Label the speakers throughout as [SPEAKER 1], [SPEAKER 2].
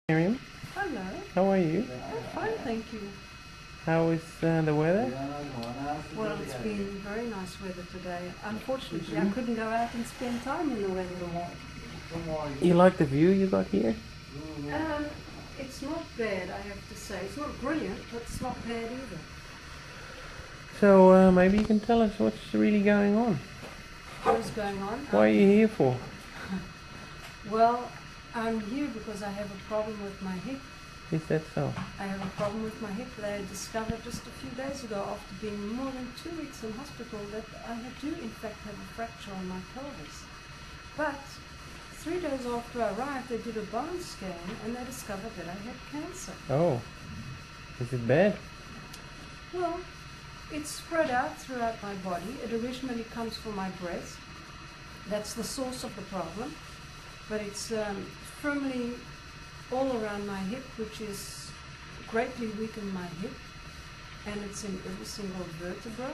[SPEAKER 1] Miriam,
[SPEAKER 2] Hello.
[SPEAKER 1] how are you?
[SPEAKER 2] I'm fine, thank you.
[SPEAKER 1] How is the weather?
[SPEAKER 2] Well, it's been very nice weather today. Unfortunately, I couldn't go out and spend time in the weather.
[SPEAKER 1] You like the view you got here?
[SPEAKER 2] Um, it's not bad, I have to say. It's not brilliant, but it's not bad either.
[SPEAKER 1] So maybe you can tell us what's really going on.
[SPEAKER 2] What is going on?
[SPEAKER 1] What are you here for?
[SPEAKER 2] Well, I'm here because I have a problem with my hip.
[SPEAKER 1] Is that so?
[SPEAKER 2] I have a problem with my hip that I discovered just a few days ago after being more than 2 weeks in hospital that I do in fact have a fracture on my pelvis. But 3 days after I arrived, they did a bone scan and they discovered that I had cancer.
[SPEAKER 1] Oh, is it bad?
[SPEAKER 2] Well, it's spread out throughout my body. It originally comes from my breast. That's the source of the problem. But it's firmly all around my hip, which is greatly weakened my hip. And it's in every single vertebra.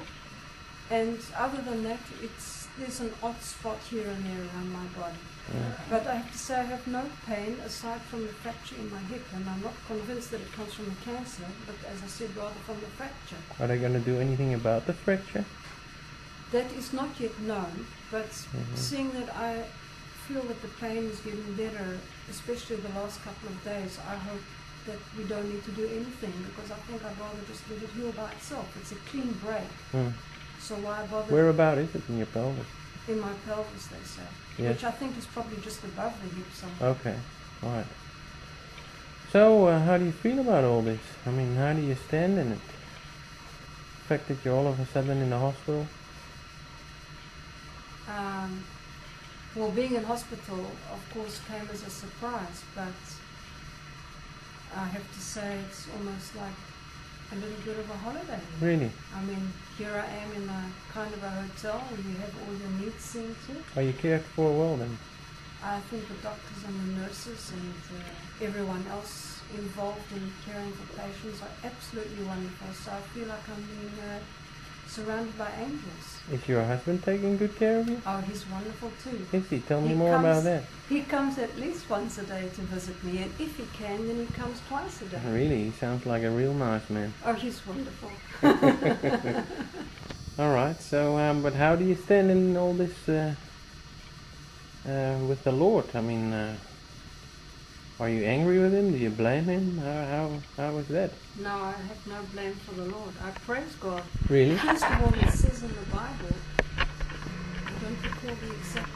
[SPEAKER 2] And other than that, there's an odd spot here and there around my body.
[SPEAKER 1] Yeah.
[SPEAKER 2] But I have to say I have no pain aside from the fracture in my hip, and I'm not convinced that it comes from the cancer, but as I said, rather from the fracture.
[SPEAKER 1] Are they going to do anything about the fracture?
[SPEAKER 2] That is not yet known, but seeing that I feel that the pain is getting better, especially the last couple of days, I hope that we don't need to do anything, because I think I'd rather just let it heal by itself. It's a clean break. So why bother?
[SPEAKER 1] Where about is it in your pelvis?
[SPEAKER 2] In my pelvis, they say.
[SPEAKER 1] Yes.
[SPEAKER 2] Which I think is probably just above the hip somewhere.
[SPEAKER 1] Okay, alright. So how do you feel about all this? I mean, how do you stand in it? The fact that you're all of a sudden in the hospital?
[SPEAKER 2] Well, being in hospital, of course, came as a surprise, but I have to say it's almost like a little bit of a holiday.
[SPEAKER 1] Really?
[SPEAKER 2] I mean, here I am in a kind of a hotel where you have all your needs seen to.
[SPEAKER 1] Are you cared for well then?
[SPEAKER 2] I think the doctors and the nurses and everyone else involved in caring for patients are absolutely wonderful. So I feel like I'm being surrounded by angels.
[SPEAKER 1] Is your husband taking good care of you?
[SPEAKER 2] Oh, he's wonderful too.
[SPEAKER 1] Is he? Tell me more about that.
[SPEAKER 2] He comes at least once a day to visit me, and if he can, then he comes twice a day.
[SPEAKER 1] Really? He sounds like a real nice man.
[SPEAKER 2] Oh, he's wonderful.
[SPEAKER 1] Alright, so, but how do you stand in all this with the Lord? I mean, are you angry with him? Do you blame him? How is that?
[SPEAKER 2] No, I have no blame for the Lord. I praise God.
[SPEAKER 1] Really?
[SPEAKER 2] First of all, it says in the Bible, I don't recall the exact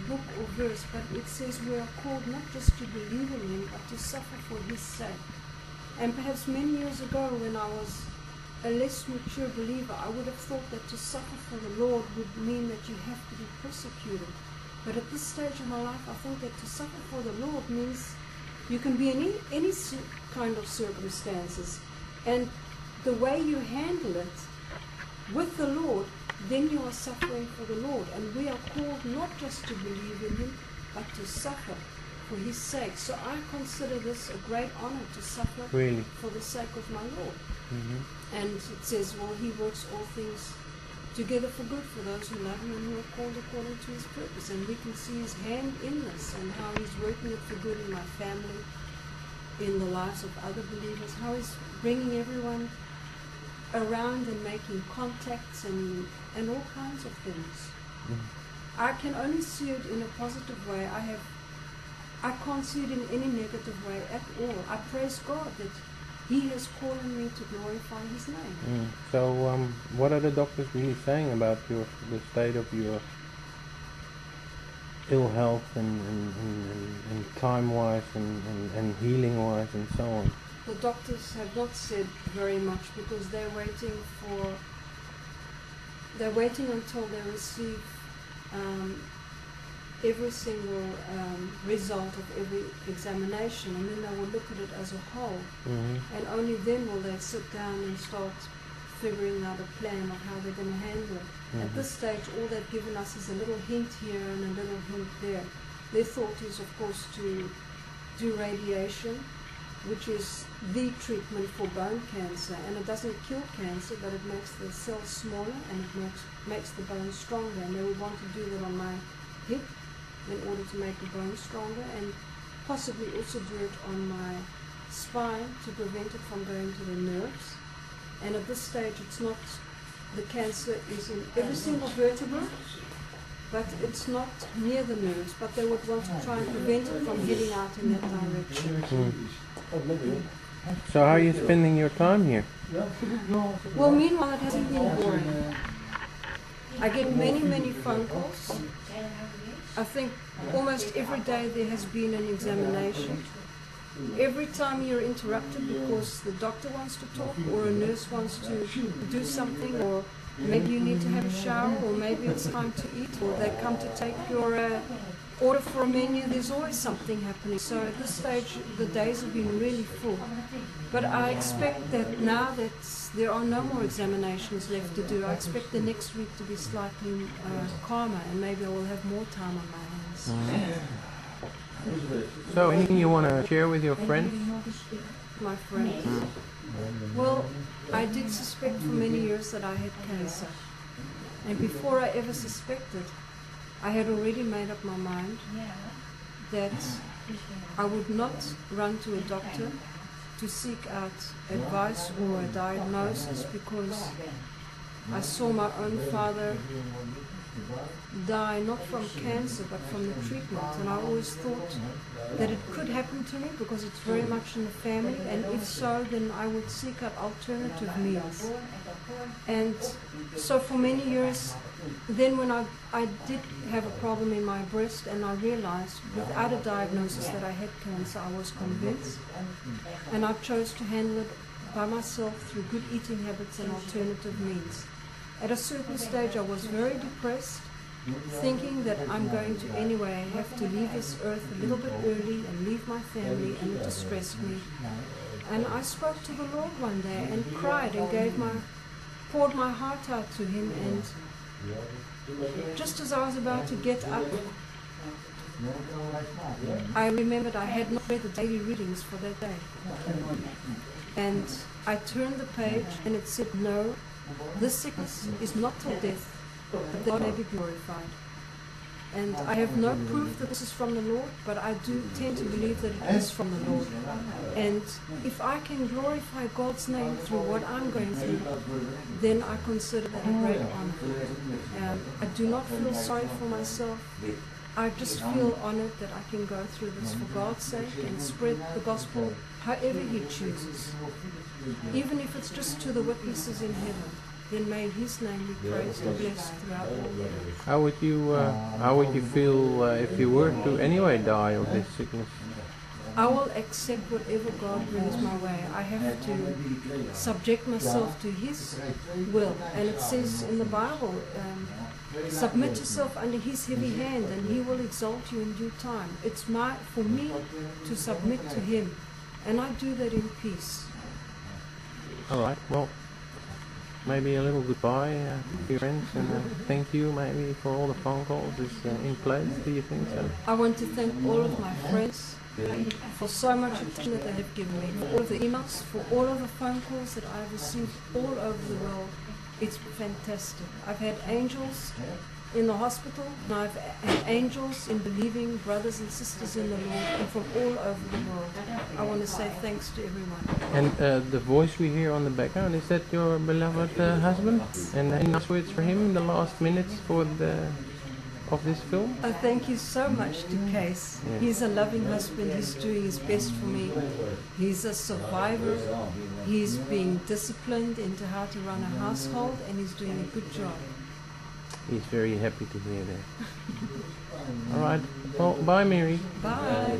[SPEAKER 2] book or verse, but it says we are called not just to believe in him, but to suffer for his sake. And perhaps many years ago, when I was a less mature believer, I would have thought that to suffer for the Lord would mean that you have to be persecuted. But at this stage of my life, I think that to suffer for the Lord means you can be in any kind of circumstances. And the way you handle it with the Lord, then you are suffering for the Lord. And we are called not just to believe in him, but to suffer for his sake. So I consider this a great honor to suffer for the sake of my Lord. And it says, well, he works all things together for good for those who love him and who are called according to his purpose. And we can see his hand in this and how he's working it for good in my family, in the lives of other believers, how he's bringing everyone around and making contacts and all kinds of things. I can only see it in a positive way. I can't see it in any negative way at all. I praise God that he has called me to glorify his name.
[SPEAKER 1] So what are the doctors really saying about the state of your ill health and time-wise and healing-wise and so on?
[SPEAKER 2] The doctors have not said very much because they're waiting until they receive every single result of every examination, and then they will look at it as a whole. And only then will they sit down and start figuring out a plan of how they're going to handle it. At this stage, all they've given us is a little hint here and a little hint there. Their thought is, of course, to do radiation, which is the treatment for bone cancer, and it doesn't kill cancer, but it makes the cells smaller and it makes the bone stronger. And they would want to do that on my hip in order to make the bone stronger. And possibly also do it on my spine to prevent it from going to the nerves. And at this stage, it's not, the cancer is in every single vertebra, but it's not near the nerves, but they would want to try and prevent it from heading out in that direction.
[SPEAKER 1] So how are you spending your time here?
[SPEAKER 2] Well, meanwhile, it hasn't been boring. I get many phone calls. I think almost every day there has been an examination. Every time you're interrupted because the doctor wants to talk or a nurse wants to do something, or maybe you need to have a shower, or maybe it's time to eat, or they come to take your order for a menu, there's always something happening. So at this stage the days have been really full. But I expect that now that there are no more examinations left to do, I expect the next week to be slightly calmer, and maybe I will have more time on my hands.
[SPEAKER 1] So anything you want to share with your friends?
[SPEAKER 2] My friends. Well, I did suspect for many years that I had cancer. And before I ever suspected, I had already made up my mind that I would not run to a doctor to seek out advice or a diagnosis, because I saw my own father die not from cancer but from the treatment, and I always thought that it could happen to me because it's very much in the family, and if so, then I would seek out alternative meals. And so for many years, then when I did have a problem in my breast, and I realized without a diagnosis that I had cancer, I was convinced, and I chose to handle it by myself through good eating habits and alternative means. At a certain stage I was very depressed, thinking that I'm going to anyway have to leave this earth a little bit early and leave my family, and it distressed me. And I spoke to the Lord one day and cried and poured my heart out to Him, and just as I was about to get up, I remembered I had not read the daily readings for that day. And I turned the page and it said, no, this sickness is not till death, but God may be glorified. And I have no proof that this is from the Lord, but I do tend to believe that it is from the Lord. And if I can glorify God's name through what I'm going through, then I consider that a great honor. I do not feel sorry for myself. I just feel honored that I can go through this for God's sake and spread the gospel however He chooses. Even if it's just to the witnesses in heaven, then may His name be praised and blessed throughout all the earth.
[SPEAKER 1] How would you feel if you were to anyway die of this sickness?
[SPEAKER 2] I will accept whatever God brings my way. I have to subject myself to His will. And it says in the Bible, submit yourself under His heavy hand and He will exalt you in due time. It's for me to submit to Him, and I do that in peace.
[SPEAKER 1] Alright, well, maybe a little goodbye to your friends, and thank you maybe for all the phone calls is in place. Do you think so?
[SPEAKER 2] I want to thank all of my friends for so much attention that they have given me, for all of the emails, for all of the phone calls that I've received all over the world. It's fantastic. I've had angels in the hospital, and I've had angels in believing brothers and sisters in the Lord, and from all over the world. I want to say thanks to everyone.
[SPEAKER 1] And the voice we hear on the background, is that your beloved husband? And any nice words for him in the last minutes of this film?
[SPEAKER 2] Thank you so much to Case.
[SPEAKER 1] Yeah.
[SPEAKER 2] He's a loving husband. He's doing his best for me. He's a survivor. He's being disciplined into how to run a household, and he's doing a good job.
[SPEAKER 1] He's very happy to hear that. Alright, well, bye Mary.
[SPEAKER 2] Bye.